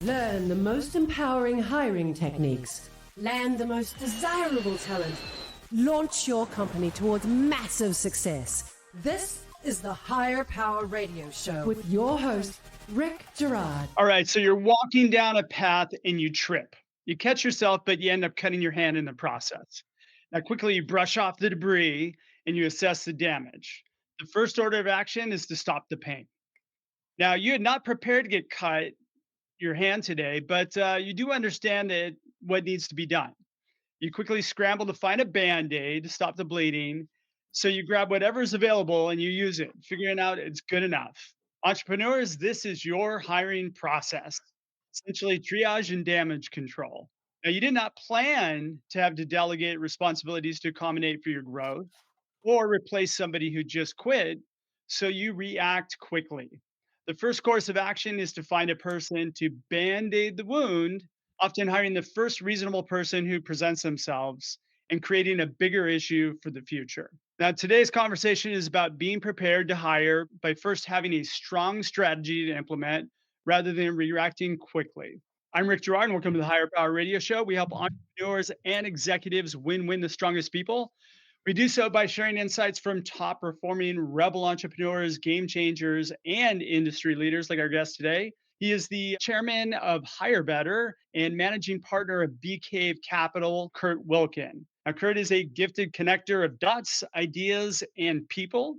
Learn the most empowering hiring techniques. Land the most desirable talent. Launch your company towards massive success. This is the Higher Power Radio Show with your host, Rick Gerard. All right, so you're walking down a path and you trip. You catch yourself, but you end up cutting your hand in the process. Now, quickly, you brush off the debris and you assess the damage. The first order of action is to stop the pain. Now, you had not prepared to get cut your hand today, but you do understand that what needs to be done. You quickly scramble to find a Band-Aid to stop the bleeding. So you grab whatever's available and you use it, figuring out it's good enough. Entrepreneurs, this is your hiring process, essentially triage and damage control. Now, you did not plan to have to delegate responsibilities to accommodate for your growth or replace somebody who just quit, so you react quickly. The first course of action is to find a person to band-aid the wound, often hiring the first reasonable person who presents themselves and creating a bigger issue for the future. Now, today's conversation is about being prepared to hire by first having a strong strategy to implement rather than reacting quickly. I'm Rick Gerard, and welcome to the Higher Power Radio Show. We help entrepreneurs and executives win the strongest people. We do so by sharing insights from top performing rebel entrepreneurs, game changers, and industry leaders like our guest today. He is the chairman of Hire Better and managing partner of Bee Cave Capital, Kurt Wilkin. Now, Kurt is a gifted connector of dots, ideas, and people.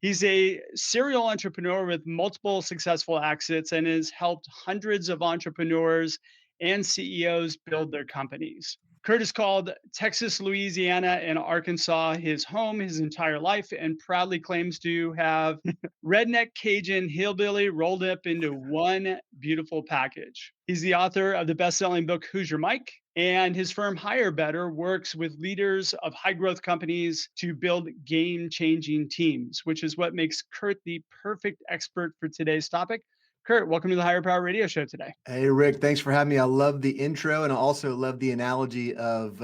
He's a serial entrepreneur with multiple successful exits and has helped hundreds of entrepreneurs and CEOs build their companies. Kurt has called Texas, Louisiana, and Arkansas his home his entire life and proudly claims to have redneck Cajun hillbilly rolled up into one beautiful package. He's the author of the best-selling book, Who's Your Mike? And his firm Hire Better works with leaders of high-growth companies to build game-changing teams, which is what makes Kurt the perfect expert for today's topic. Kurt, welcome to the Higher Power Radio Show today. Hey, Rick, thanks for having me. I love the intro, and I also love the analogy of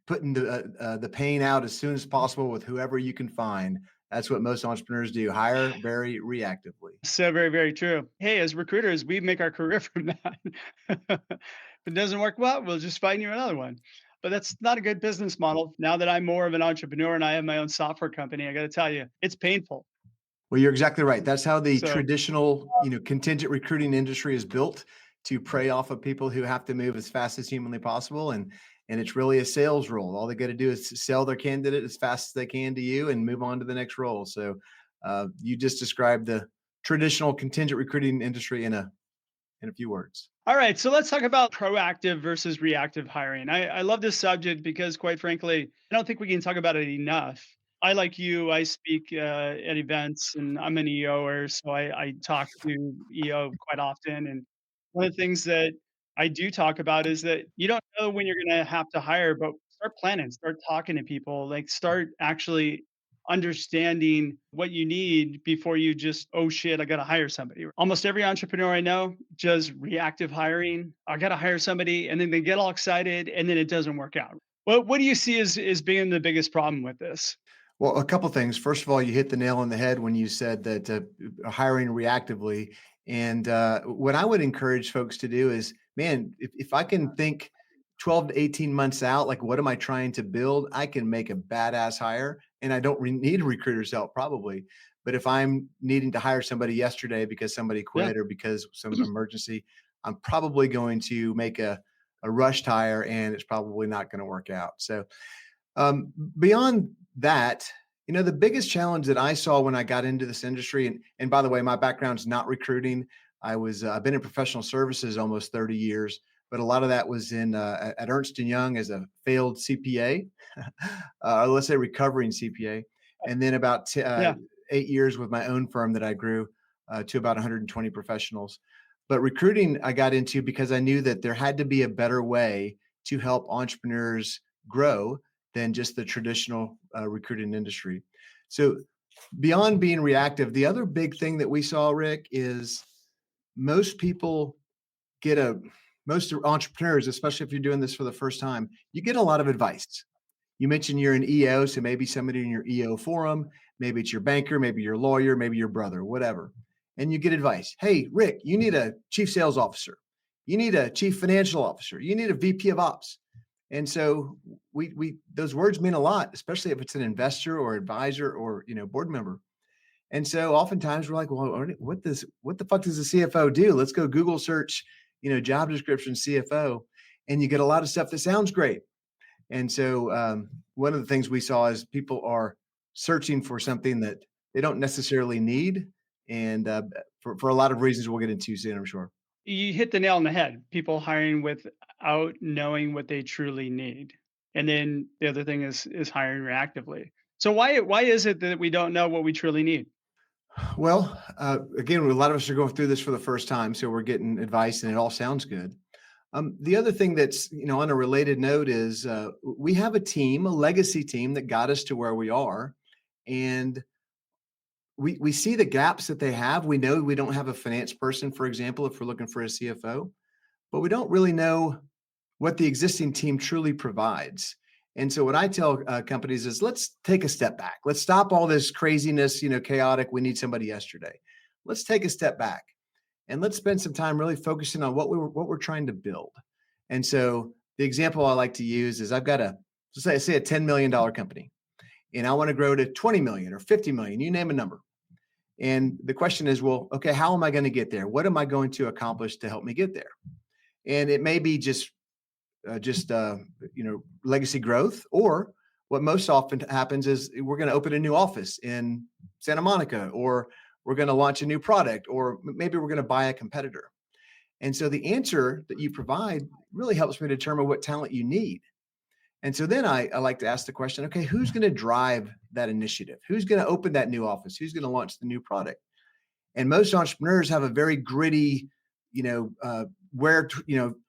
putting the pain out as soon as possible with whoever you can find. That's what most entrepreneurs do, hire very reactively. So very, very true. Hey, as recruiters, we make our career from that. If it doesn't work well, we'll just find you another one. But that's not a good business model. Now that I'm more of an entrepreneur and I have my own software company, I got to tell you, it's painful. Well, you're exactly right. That's how the traditional, contingent recruiting industry is built, to prey off of people who have to move as fast as humanly possible. And it's really a sales role. All they got to do is sell their candidate as fast as they can to you and move on to the next role. So you just described the traditional contingent recruiting industry in a few words. All right. So let's talk about proactive versus reactive hiring. I love this subject because, quite frankly, I don't think we can talk about it enough. I, like you, I speak at events and I'm an EOer, so I talk to EO quite often. And one of the things that I do talk about is that you don't know when you're going to have to hire, but start planning, start talking to people, like start actually understanding what you need before you just, oh shit, I got to hire somebody. Almost every entrepreneur I know does reactive hiring. I got to hire somebody, and then they get all excited and then it doesn't work out. What do you see as being the biggest problem with this? Well, a couple things. First of all, you hit the nail on the head when you said that hiring reactively. And what I would encourage folks to do is, man, if I can think 12 to 18 months out, like what am I trying to build? I can make a badass hire, and I don't need a recruiter's help probably. But if I'm needing to hire somebody yesterday because somebody quit or because some emergency, I'm probably going to make a rushed hire, and it's probably not going to work out. So beyond that, the biggest challenge that I saw when I got into this industry, and by the way, my background's not recruiting. I've been in professional services almost 30 years, but a lot of that was at Ernst & Young as a failed CPA, or let's say recovering CPA. And then about 8 years with my own firm that I grew to about 120 professionals. But recruiting I got into because I knew that there had to be a better way to help entrepreneurs grow than just the traditional recruiting industry. So beyond being reactive, the other big thing that we saw, Rick, is most entrepreneurs, especially if you're doing this for the first time, you get a lot of advice. You mentioned you're an EO, so maybe somebody in your EO forum, maybe it's your banker, maybe your lawyer, maybe your brother, whatever. And you get advice. Hey, Rick, you need a chief sales officer. You need a chief financial officer. You need a VP of ops. And so we those words mean a lot, especially if it's an investor or advisor or board member. And so oftentimes we're like, well, what the fuck does the CFO do? Let's go Google search, job description CFO, and you get a lot of stuff that sounds great. And so one of the things we saw is people are searching for something that they don't necessarily need, and for a lot of reasons we'll get into soon, I'm sure. You hit the nail on the head. People hiring without knowing what they truly need. And then the other thing is hiring reactively. So why is it that we don't know what we truly need? Well, again, a lot of us are going through this for the first time, so we're getting advice, and it all sounds good. The other thing that's on a related note is we have a team, a legacy team that got us to where we are, and we see the gaps that they have. We know we don't have a finance person, for example, if we're looking for a CFO, but we don't really know what the existing team truly provides. And so what I tell companies is, let's take a step back. Let's stop all this craziness, chaotic. We need somebody yesterday. Let's take a step back and let's spend some time really focusing on what we're trying to build. And so the example I like to use is I've got say a $10 million company, and I want to grow to 20 million or 50 million, you name a number. And the question is, well, okay, how am I going to get there? What am I going to accomplish to help me get there? And it may be just legacy growth, or what most often happens is we're going to open a new office in Santa Monica, or we're going to launch a new product, or maybe we're going to buy a competitor. And so the answer that you provide really helps me determine what talent you need. And so then I like to ask the question, okay, who's going to drive that initiative? Who's going to open that new office? Who's going to launch the new product? And most entrepreneurs have a very gritty, wear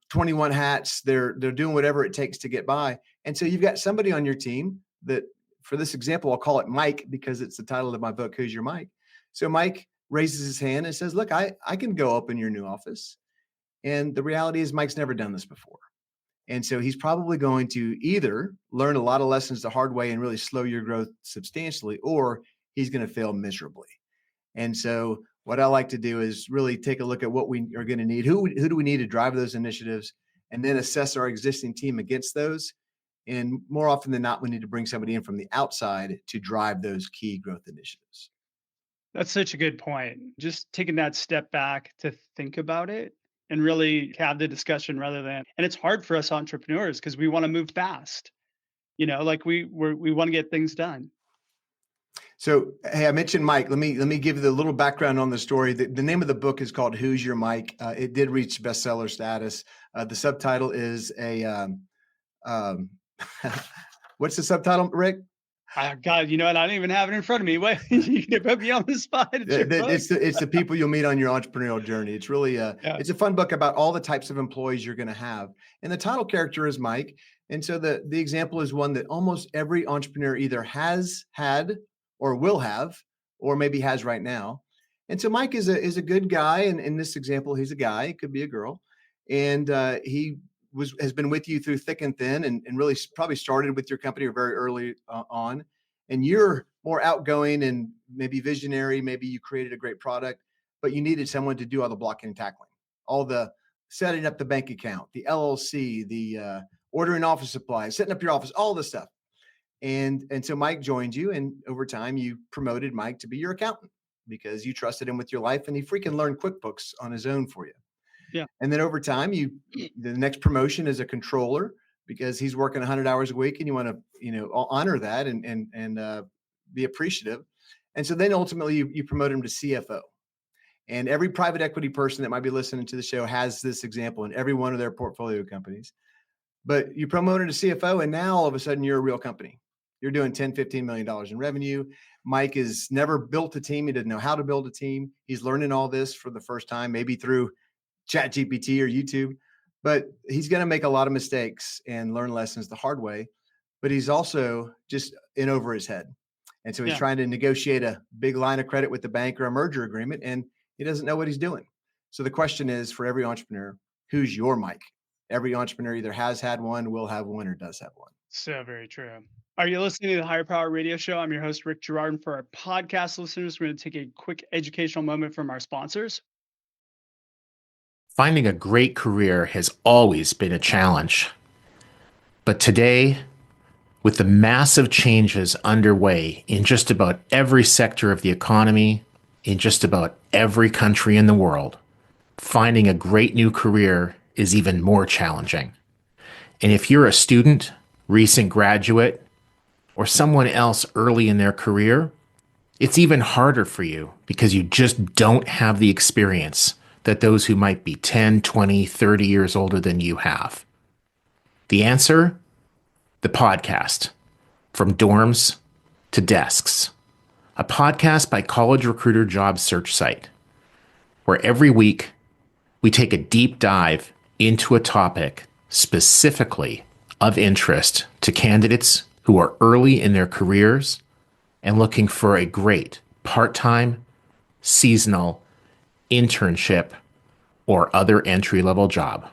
21 hats. They're doing whatever it takes to get by. And so you've got somebody on your team that, for this example, I'll call it Mike because it's the title of my book, Who's Your Mike? So Mike raises his hand and says, look, I can go open your new office. And the reality is Mike's never done this before. And so he's probably going to either learn a lot of lessons the hard way and really slow your growth substantially, or he's going to fail miserably. And so what I like to do is really take a look at what we are going to need. Who do we need to drive those initiatives, and then assess our existing team against those. And more often than not, we need to bring somebody in from the outside to drive those key growth initiatives. That's such a good point. Just taking that step back to think about it and really have the discussion and it's hard for us entrepreneurs because we want to move fast. Like we want to get things done. So, hey, I mentioned Mike. Let me give you the little background on the story. The name of the book is called Who's Your Mike? It did reach bestseller status. The subtitle is what's the subtitle, Rick? God, I don't even have it in front of me. Wait, you can put me on the spot. It's the people you'll meet on your entrepreneurial journey. It's really it's a fun book about all the types of employees you're going to have. And the title character is Mike. And so the example is one that almost every entrepreneur either has had or will have, or maybe has right now. And so Mike is a good guy. And in this example, he's a guy. It could be a girl. And he has been with you through thick and thin, and really probably started with your company or very early on. And you're more outgoing and maybe visionary. Maybe you created a great product, but you needed someone to do all the blocking and tackling, all the setting up the bank account, the LLC, the ordering office supplies, setting up your office, all this stuff. And so Mike joined you, and over time you promoted Mike to be your accountant because you trusted him with your life, and he freaking learned QuickBooks on his own for you. Yeah. And then over time, the next promotion is a controller because he's working 100 hours a week, and you want to, honor that and be appreciative. And so then ultimately you promote him to CFO. And every private equity person that might be listening to the show has this example in every one of their portfolio companies. But you promoted to CFO, and now all of a sudden you're a real company. You're doing $10, $15 million in revenue. Mike has never built a team. He doesn't know how to build a team. He's learning all this for the first time, maybe through ChatGPT or YouTube, but he's going to make a lot of mistakes and learn lessons the hard way. But he's also just in over his head. And so he's trying to negotiate a big line of credit with the bank or a merger agreement, and he doesn't know what he's doing. So the question is, for every entrepreneur, who's your Mike? Every entrepreneur either has had one, will have one, or does have one. So very true. Are you listening to the Higher Power Radio Show? I'm your host, Rick Gerard. And for our podcast listeners, we're going to take a quick educational moment from our sponsors. Finding a great career has always been a challenge. But today, with the massive changes underway in just about every sector of the economy, in just about every country in the world, finding a great new career is even more challenging. And if you're a student, recent graduate, or someone else early in their career, it's even harder for you because you just don't have the experience that those who might be 10, 20, 30 years older than you have. The answer? The podcast. From dorms to desks. A podcast by College Recruiter job search site, where every week we take a deep dive into a topic specifically of interest to candidates who are early in their careers and looking for a great part-time, seasonal, internship, or other entry-level job.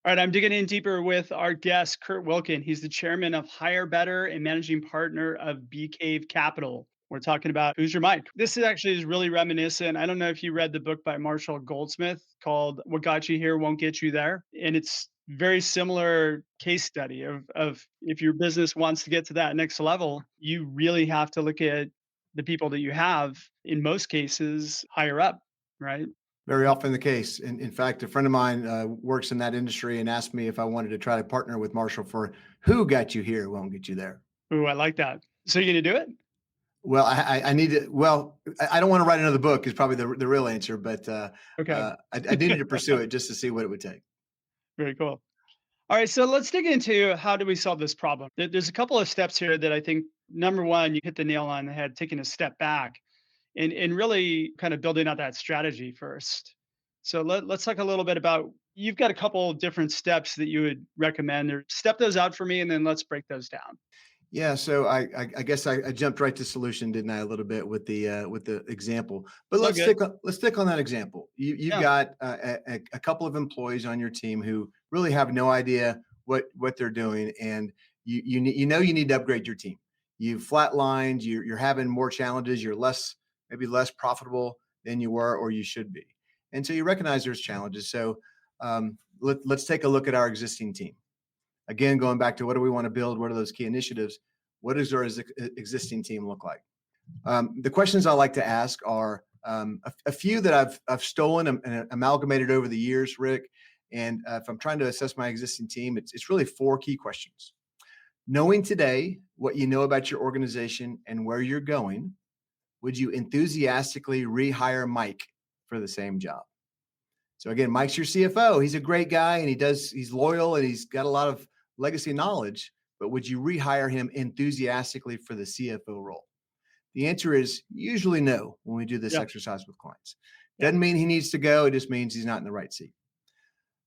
All right, I'm digging in deeper with our guest, Kurt Wilkin. He's the chairman of Hire Better and managing partner of Bee Cave Capital. We're talking about Who's Your Mike? This is really reminiscent. I don't know if you read the book by Marshall Goldsmith called What Got You Here Won't Get You There. And it's very similar case study of if your business wants to get to that next level, you really have to look at the people that you have, in most cases, higher up, right? Very often the case. In fact, a friend of mine works in that industry and asked me if I wanted to try to partner with Marshall for Who Got You Here Won't Get You There. Ooh, I like that. So you're going to do it? Well, I need to. Well, I don't want to write another book is probably the real answer, but Okay. I needed to pursue it just to see what it would take. Very cool. All right, so let's dig into how do we solve this problem. There's a couple of steps here that I think, number one, you hit the nail on the head, taking a step back and really kind of building out that strategy first. So let's talk a little bit about, you've got a couple different steps that you would recommend, or step those out for me, and then let's break those down. Yeah, so I guess I jumped right to solution, didn't I, a little bit with the example. But let's stick on that example. You've got a couple of employees on your team who really have no idea what they're doing, and you need to upgrade your team. You've flatlined. You're having more challenges. You're maybe less profitable than you were or you should be, and so you recognize there's challenges. So let's take a look at our existing team. Again, going back to what do we want to build? What are those key initiatives? What does our existing team look like? The questions I like to ask are a few that I've stolen and amalgamated over the years, Rick. And if I'm trying to assess my existing team, it's really four key questions. Knowing today what you know about your organization and where you're going, would you enthusiastically rehire Mike for the same job? So again, Mike's your CFO. He's a great guy and he's loyal and he's got a lot of legacy knowledge, but would you rehire him enthusiastically for the CFO role? The answer is usually no when we do this exercise with clients. Doesn't mean he needs to go. It just means he's not in the right seat.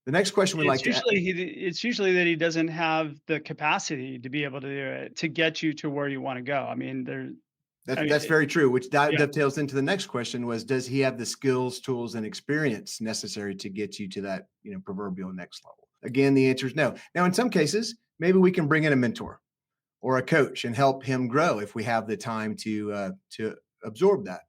The next question it's usually that he doesn't have the capacity to be able to do it, to get you to where you want to go. I mean, that's very true, which dovetails into the next question was, does he have the skills, tools, and experience necessary to get you to that, proverbial next level? Again, the answer is no. Now, in some cases, maybe we can bring in a mentor or a coach and help him grow if we have the time to absorb that.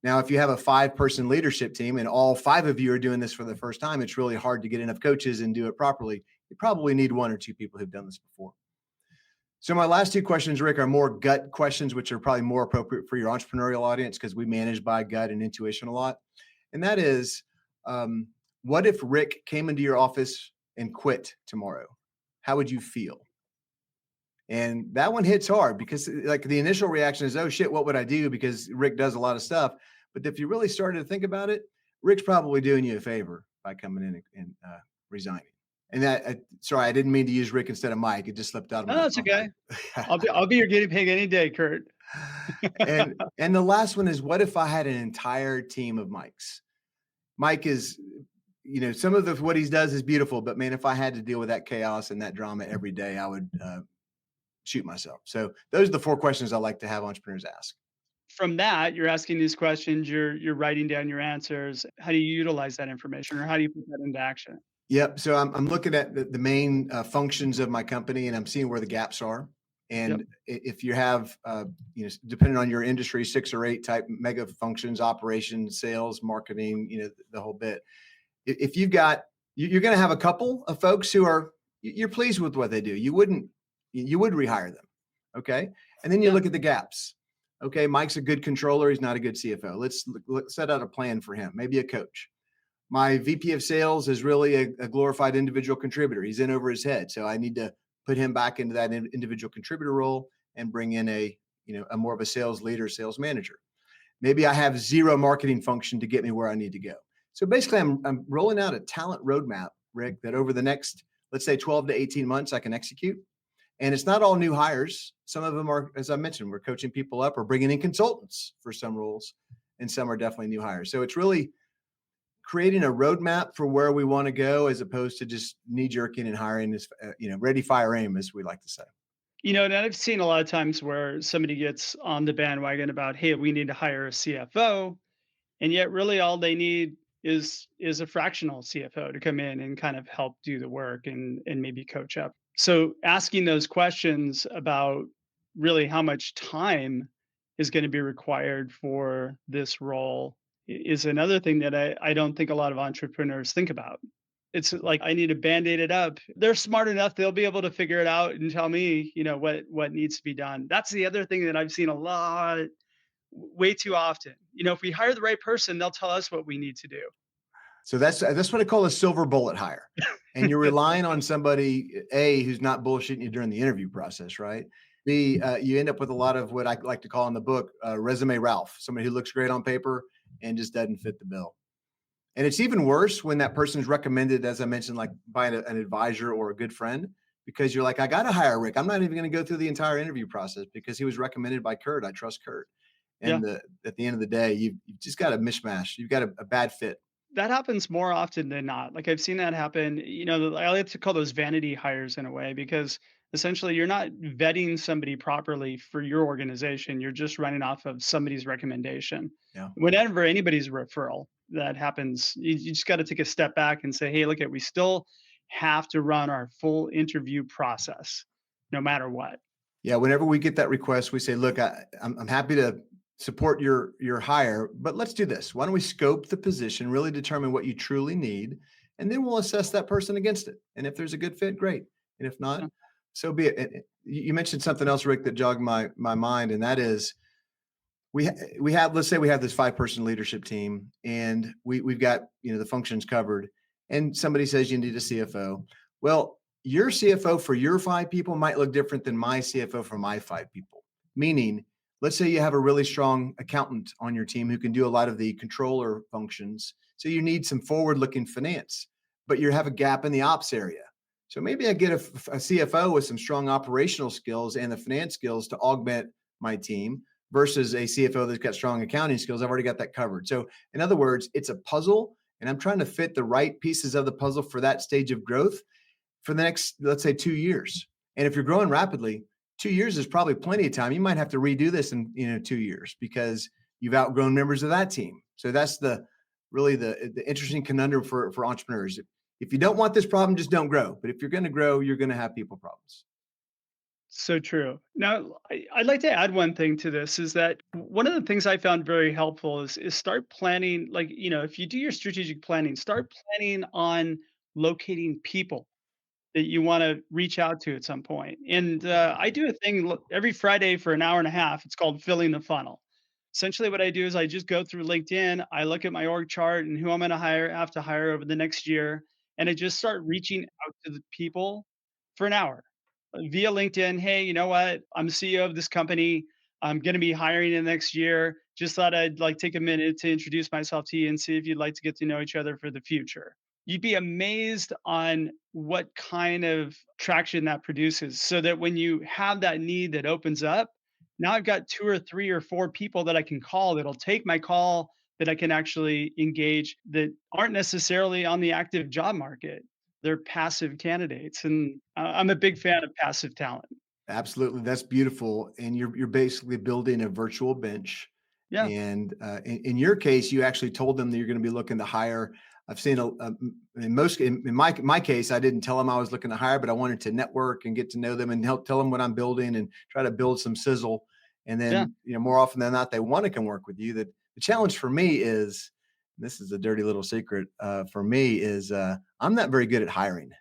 Now, if you have a 5-person leadership team and all 5 of you are doing this for the first time, it's really hard to get enough coaches and do it properly. You probably need 1 or 2 people who've done this before. So my last 2 questions, Rick, are more gut questions, which are probably more appropriate for your entrepreneurial audience because we manage by gut and intuition a lot. And that is, what if Rick came into your office and quit tomorrow? How would you feel? And that one hits hard because like the initial reaction is, oh shit, what would I do? Because Rick does a lot of stuff. But if you really started to think about it, Rick's probably doing you a favor by coming in and resigning. And sorry, I didn't mean to use Rick instead of Mike. It just slipped out of my mouth. That's okay. I'll be your guinea pig any day, Kurt. and the last one is, what if I had an entire team of Mikes? Mike is, some of what he does is beautiful, but man, if I had to deal with that chaos and that drama every day, I would shoot myself. So those are the 4 questions I like to have entrepreneurs ask. From that, you're asking these questions, you're writing down your answers. How do you utilize that information, or how do you put that into action? Yep. So I'm looking at the main functions of my company, and I'm seeing where the gaps are. And if you have, depending on your industry, 6 or 8 type mega functions, operations, sales, marketing, the whole bit. If you've got, you're going to have a couple of folks who you're pleased with what they do. You would rehire them. Okay. And then you look at the gaps. Okay. Mike's a good controller. He's not a good CFO. Let's set out a plan for him. Maybe a coach. My VP of sales is really a glorified individual contributor. He's in over his head. So I need to put him back into that individual contributor role and bring in a more of a sales leader, sales manager. Maybe I have 0 marketing function to get me where I need to go. So basically I'm rolling out a talent roadmap, Rick, that over the next, let's say 12 to 18 months, I can execute. And it's not all new hires. Some of them are, as I mentioned, we're coaching people up or bringing in consultants for some roles, and some are definitely new hires. So it's really creating a roadmap for where we want to go, as opposed to just knee jerking and hiring this, ready, fire, aim, as we like to say. And I've seen a lot of times where somebody gets on the bandwagon about, hey, we need to hire a CFO. And yet really all they need is a fractional CFO to come in and kind of help do the work and maybe coach up. So asking those questions about really how much time is going to be required for this role is another thing that I don't think a lot of entrepreneurs think about. It's like, I need to Band-Aid it up. They're smart enough. They'll be able to figure it out and tell me, what needs to be done. That's the other thing that I've seen way too often. If we hire the right person, they'll tell us what we need to do. So that's what I call a silver bullet hire. And you're relying on somebody, A, who's not bullshitting you during the interview process, right? B, you end up with a lot of what I like to call in the book, resume Ralph, somebody who looks great on paper and just doesn't fit the bill. And it's even worse when that person is recommended, as I mentioned, like by an advisor or a good friend, because you're like, I got to hire Rick. I'm not even going to go through the entire interview process because he was recommended by Kurt. I trust Kurt. And at the end of the day, you've just got a mishmash. You've got a bad fit. That happens more often than not. Like, I've seen that happen. I like to call those vanity hires in a way, because essentially you're not vetting somebody properly for your organization. You're just running off of somebody's recommendation. Yeah. Whenever anybody's referral that happens, you just got to take a step back and say, hey, look, we still have to run our full interview process no matter what. Yeah. Whenever we get that request, we say, look, I'm happy to support your hire, but let's do this. Why don't we scope the position, really determine what you truly need, and then we'll assess that person against it. And if there's a good fit, great. And if not, so be it. You mentioned something else, Rick, that jogged my mind, and that is we have, let's say we have this 5-person leadership team, and we've got, the functions covered, and somebody says you need a CFO. Well, your CFO for your 5 people might look different than my CFO for my 5 people. Meaning, let's say you have a really strong accountant on your team who can do a lot of the controller functions. So you need some forward-looking finance, but you have a gap in the ops area. So maybe I get a CFO with some strong operational skills and the finance skills to augment my team versus a CFO that's got strong accounting skills. I've already got that covered. So in other words, it's a puzzle, and I'm trying to fit the right pieces of the puzzle for that stage of growth for the next, let's say, 2 years. And if you're growing rapidly, 2 years is probably plenty of time. You might have to redo this in 2 years because you've outgrown members of that team. So that's really the interesting conundrum for entrepreneurs. If you don't want this problem, just don't grow. But if you're going to grow, you're going to have people problems. So true. Now, I'd like to add one thing to this, is that one of the things I found very helpful is start planning. Like, if you do your strategic planning, start planning on locating people that you want to reach out to at some point. And I do a thing every Friday for an hour and a half. It's called Filling the Funnel. Essentially what I do is I just go through LinkedIn. I look at my org chart and who I'm going to have to hire over the next year. And I just start reaching out to the people for an hour via LinkedIn. Hey, you know what? I'm the CEO of this company. I'm going to be hiring in the next year. Just thought I'd take a minute to introduce myself to you and see if you'd like to get to know each other for the future. You'd be amazed on what kind of traction that produces, so that when you have that need that opens up, now I've got 2 or 3 or 4 people that I can call that'll take my call, that I can actually engage, that aren't necessarily on the active job market. They're passive candidates. And I'm a big fan of passive talent. Absolutely. That's beautiful. And you're basically building a virtual bench. Yeah. And in your case, you actually told them that you're going to be looking to hire I've seen in my case, I didn't tell them I was looking to hire, but I wanted to network and get to know them and help tell them what I'm building and try to build some sizzle. And then, more often than not, they want to come work with you. The challenge for me is, this is a dirty little secret for me, is I'm not very good at hiring.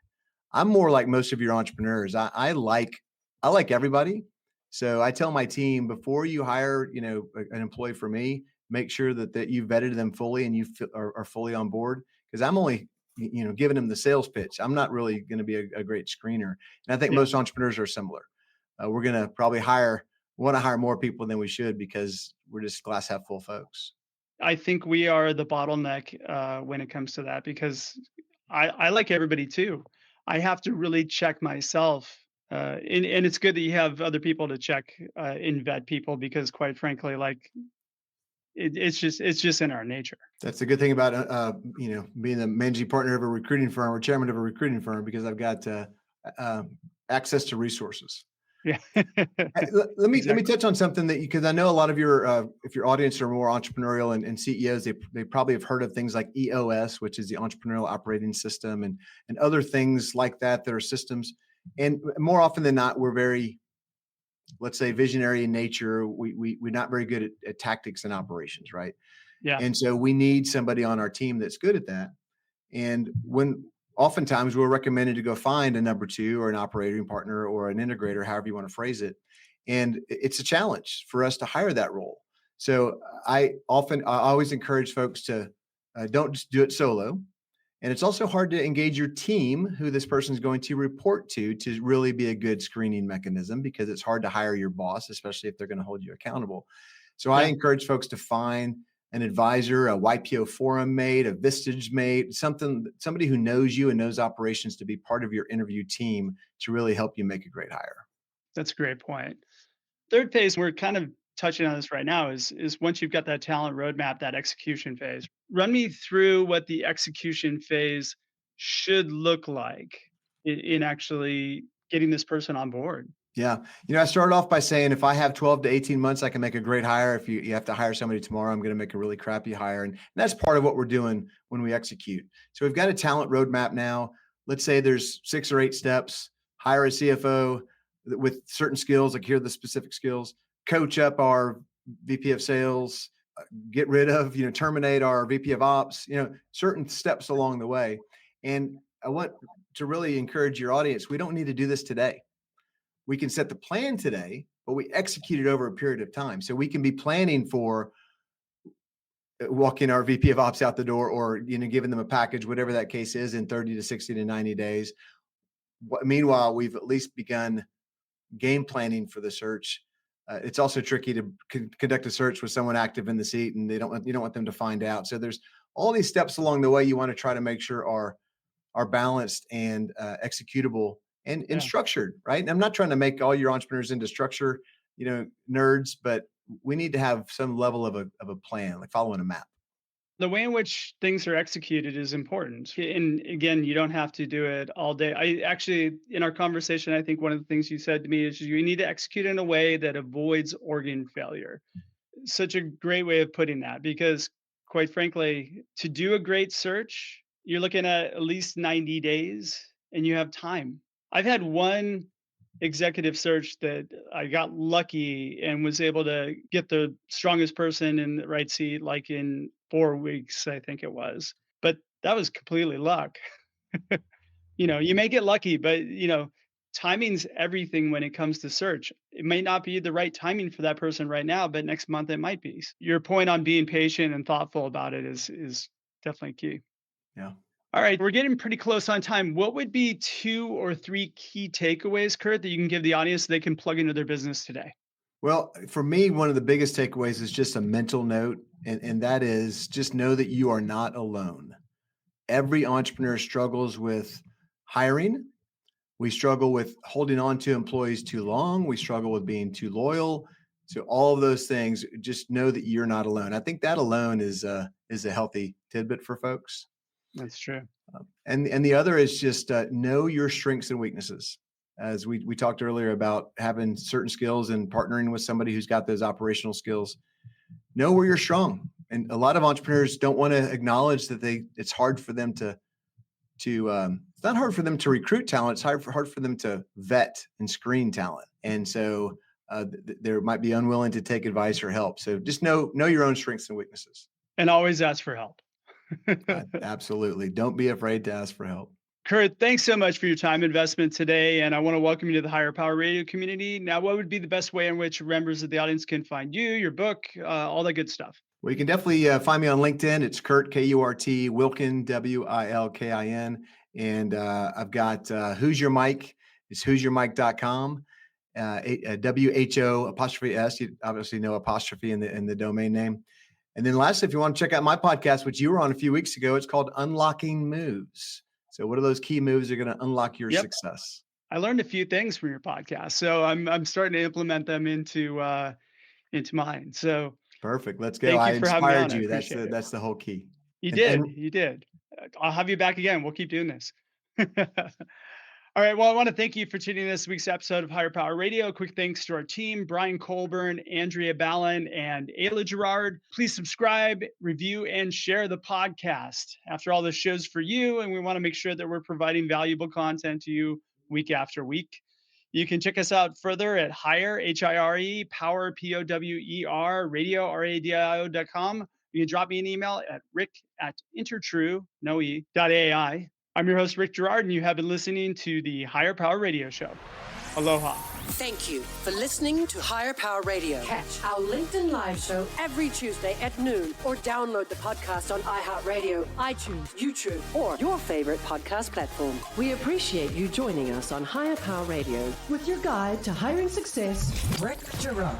I'm more like most of your entrepreneurs. I like everybody. So I tell my team, before you hire, an employee for me, make sure that you vetted them fully and you are fully on board, because I'm only, giving them the sales pitch. I'm not really going to be a great screener. And I think most entrepreneurs are similar. We're going to probably want to hire more people than we should, because we're just glass half full folks. I think we are the bottleneck when it comes to that, because I like everybody too. I have to really check myself. And it's good that you have other people to check and vet people, because quite frankly, like it's just in our nature. That's the good thing about, being the managing partner of a recruiting firm or chairman of a recruiting firm, because I've got access to resources. Yeah. Let me touch on something because I know a lot of your, if your audience are more entrepreneurial and CEOs, they probably have heard of things like EOS, which is the Entrepreneurial Operating System, and other things like that are systems. And more often than not, we're very, let's say, visionary in nature. We're not very good at tactics and operations, right? Yeah. And so we need somebody on our team that's good at that. And oftentimes we're recommended to go find a number two or an operating partner or an integrator, however you want to phrase it. And it's a challenge for us to hire that role. So I always encourage folks to don't just do it solo. And it's also hard to engage your team, who this person is going to report to really be a good screening mechanism, because it's hard to hire your boss, especially if they're going to hold you accountable. So I encourage folks to find an advisor, a YPO forum mate, a Vistage mate, somebody who knows you and knows operations, to be part of your interview team to really help you make a great hire. That's a great point. Third phase, we're kind of touching on this right now, is once you've got that talent roadmap, that execution phase. Run me through what the execution phase should look like in actually getting this person on board. Yeah. I started off by saying, if I have 12 to 18 months, I can make a great hire. If you have to hire somebody tomorrow, I'm going to make a really crappy hire. And that's part of what we're doing when we execute. So we've got a talent roadmap now. Let's say there's 6 or 8 steps. Hire a CFO with certain skills, like here are the specific skills. Coach up our VP of sales, get rid of, terminate our VP of ops, certain steps along the way. And I want to really encourage your audience. We don't need to do this today. We can set the plan today, but we execute it over a period of time. So we can be planning for walking our VP of ops out the door, or, giving them a package, whatever that case is, in 30 to 60 to 90 days. Meanwhile, we've at least begun game planning for the search. It's also tricky to conduct a search with someone active in the seat, and you don't want them to find out. So there's all these steps along the way you want to try to make sure are balanced and executable and structured, right? And I'm not trying to make all your entrepreneurs into structure, nerds, but we need to have some level of a plan, like following a map. The way in which things are executed is important. And again, you don't have to do it all day. I actually, in our conversation, I think one of the things you said to me is you need to execute in a way that avoids organ failure. Such a great way of putting that, because quite frankly, to do a great search, you're looking at least 90 days and you have time. I've had one executive search that I got lucky and was able to get the strongest person in the right seat, like in 4 weeks, I think it was. But that was completely luck. You may get lucky, but timing's everything when it comes to search. It may not be the right timing for that person right now, but next month it might be. Your point on being patient and thoughtful about it is definitely key. Yeah. All right, we're getting pretty close on time. What would be 2 or 3 key takeaways, Kurt, that you can give the audience so they can plug into their business today? Well, for me, one of the biggest takeaways is just a mental note, and that is just know that you are not alone. Every entrepreneur struggles with hiring. We struggle with holding on to employees too long. We struggle with being too loyal. So all of those things, just know that you're not alone. I think that alone is a healthy tidbit for folks. That's true. And the other is just know your strengths and weaknesses. As we talked earlier about having certain skills and partnering with somebody who's got those operational skills. Know where you're strong. And a lot of entrepreneurs don't want to acknowledge that it's hard for them to it's not hard for them to recruit talent. It's hard for them to vet and screen talent. And so they might be unwilling to take advice or help. So just know your own strengths and weaknesses. And always ask for help. Absolutely. Don't be afraid to ask for help. Kurt, thanks so much for your time investment today. And I want to welcome you to the Higher Power Radio community. Now, what would be the best way in which members of the audience can find you, your book, all that good stuff? Well, you can definitely find me on LinkedIn. It's Kurt, K-U-R-T, Wilkin, W-I-L-K-I-N. And I've got Who's Your Mic. It's who'syourmic.com. W-H-O apostrophe S. You obviously know apostrophe in the domain name. And then lastly, if you want to check out my podcast, which you were on a few weeks ago, it's called Unlocking Moves. So what are those key moves that are going to unlock your success? I learned a few things from your podcast, so I'm starting to implement them into mine. So perfect. Let's go. I inspired you. That's the whole key. You did. I'll have you back again. We'll keep doing this. All right. Well, I want to thank you for tuning in this week's episode of Higher Power Radio. Quick thanks to our team, Brian Colburn, Andrea Ballin, and Ayla Gerard. Please subscribe, review, and share the podcast. After all, this show's for you, and we want to make sure that we're providing valuable content to you week after week. You can check us out further at Higher, H-I-R-E, Power, P-O-W-E-R, radio, R-A-D-I-O.com. You can drop me an email at rick@intertrue.ai. I'm your host, Rick Gerard, and you have been listening to the Higher Power Radio Show. Aloha. Thank you for listening to Higher Power Radio. Catch our LinkedIn Live show every Tuesday at noon, or download the podcast on iHeartRadio, iTunes, YouTube, or your favorite podcast platform. We appreciate you joining us on Higher Power Radio with your guide to hiring success, Rick Gerard.